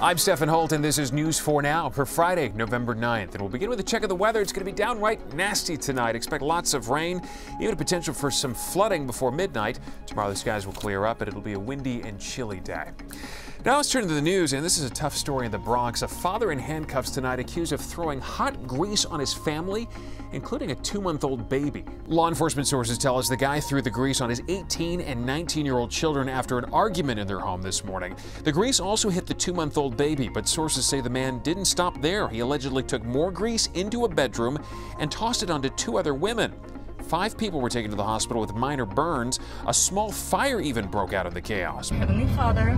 I'm Stefan Holt, and this is News 4 Now for Friday, November 9th. And we'll begin with a check of the weather. It's going to be downright nasty tonight. Expect lots of rain, even a potential for some flooding before midnight. Tomorrow the skies will clear up, and it'll be a windy and chilly day. Now let's turn to the news, and this is a tough story in the Bronx. A father in handcuffs tonight accused of throwing hot grease on his family, including a 2-month-old baby. Law enforcement sources tell us the guy threw the grease on his 18 and 19-year-old children after an argument in their home this morning. The grease also hit the 2-month-old baby, but sources say the man didn't stop there. He allegedly took more grease into a bedroom and tossed it onto 2 other women. 5 people were taken to the hospital with minor burns. A small fire even broke out in the chaos. Heavenly Father,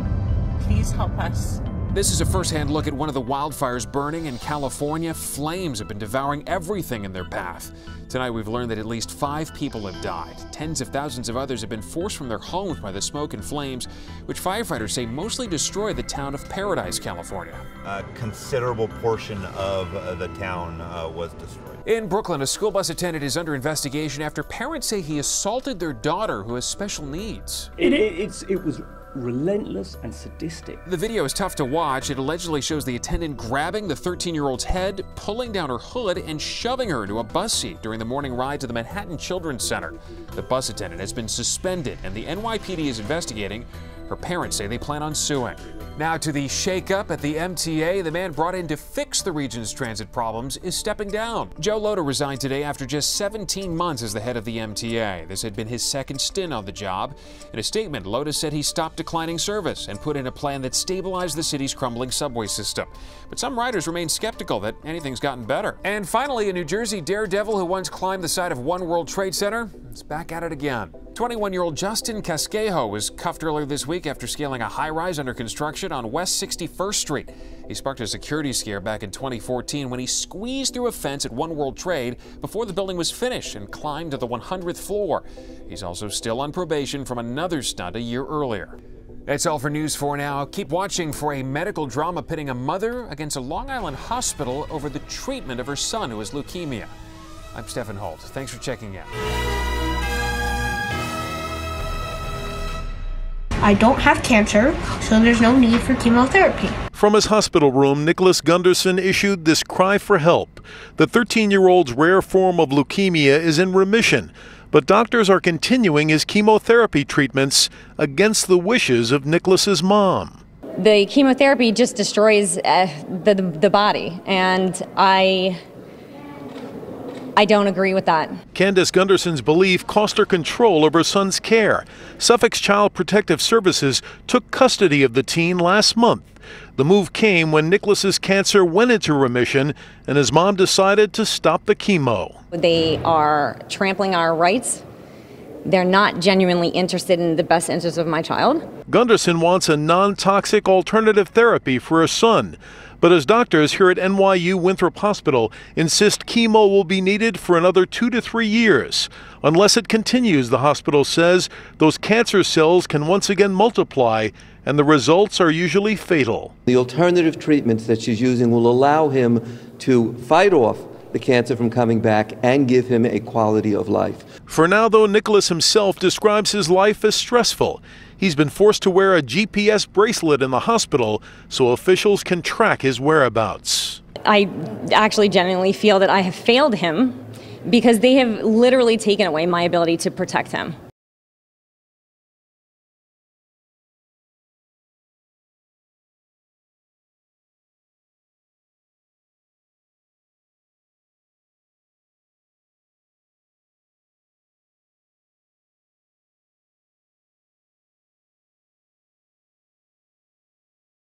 please help us. This is a first-hand look at one of the wildfires burning in California. Flames have been devouring everything in their path. Tonight we've learned that at least 5 people have died. Tens of thousands of others have been forced from their homes by the smoke and flames, which firefighters say mostly destroyed the town of Paradise, California. A considerable portion of the town was destroyed. In Brooklyn, a school bus attendant is under investigation after parents say he assaulted their daughter who has special needs. It was relentless and sadistic. The video is tough to watch. It allegedly shows the attendant grabbing the 13-year-old's head, pulling down her hood, and shoving her into a bus seat during the morning ride to the Manhattan Children's Center. The bus attendant has been suspended, and the NYPD is investigating. Her parents say they plan on suing. Now to the shakeup at the MTA. The man brought in to fix the region's transit problems is stepping down. Joe Lhota resigned today after just 17 months as the head of the MTA. This had been his second stint on the job. In a statement, Lhota said he stopped declining service and put in a plan that stabilized the city's crumbling subway system. But some riders remain skeptical that anything's gotten better. And finally, a New Jersey daredevil who once climbed the side of One World Trade Center is back at it again. 21-year-old Justin Casquejo was cuffed earlier this week after scaling a high-rise under construction on West 61st Street. He sparked a security scare back in 2014 when he squeezed through a fence at One World Trade before the building was finished and climbed to the 100th floor. He's also still on probation from another stunt a year earlier. That's all for News 4 Now. Keep watching for a medical drama pitting a mother against a Long Island hospital over the treatment of her son who has leukemia. I'm Stefan Holt. Thanks for checking in. I don't have cancer, so there's no need for chemotherapy. From his hospital room, Nicholas Gunderson issued this cry for help. The 13-year-old's rare form of leukemia is in remission, but doctors are continuing his chemotherapy treatments against the wishes of Nicholas's mom. The chemotherapy just destroys the body, and I don't agree with that. Candace Gunderson's belief cost her control of her son's care. Suffolk's Child Protective Services took custody of the teen last month. The move came when Nicholas's cancer went into remission and his mom decided to stop the chemo. They are trampling our rights. They're not genuinely interested in the best interest of my child. Gunderson wants a non-toxic alternative therapy for her son. But as doctors here at NYU Winthrop Hospital insist chemo will be needed for another 2 to 3 years. Unless it continues, the hospital says, those cancer cells can once again multiply, and the results are usually fatal. The alternative treatments that she's using will allow him to fight off the cancer from coming back and give him a quality of life. For now, though, Nicholas himself describes his life as stressful. He's been forced to wear a GPS bracelet in the hospital so officials can track his whereabouts. I actually genuinely feel that I have failed him because they have literally taken away my ability to protect him.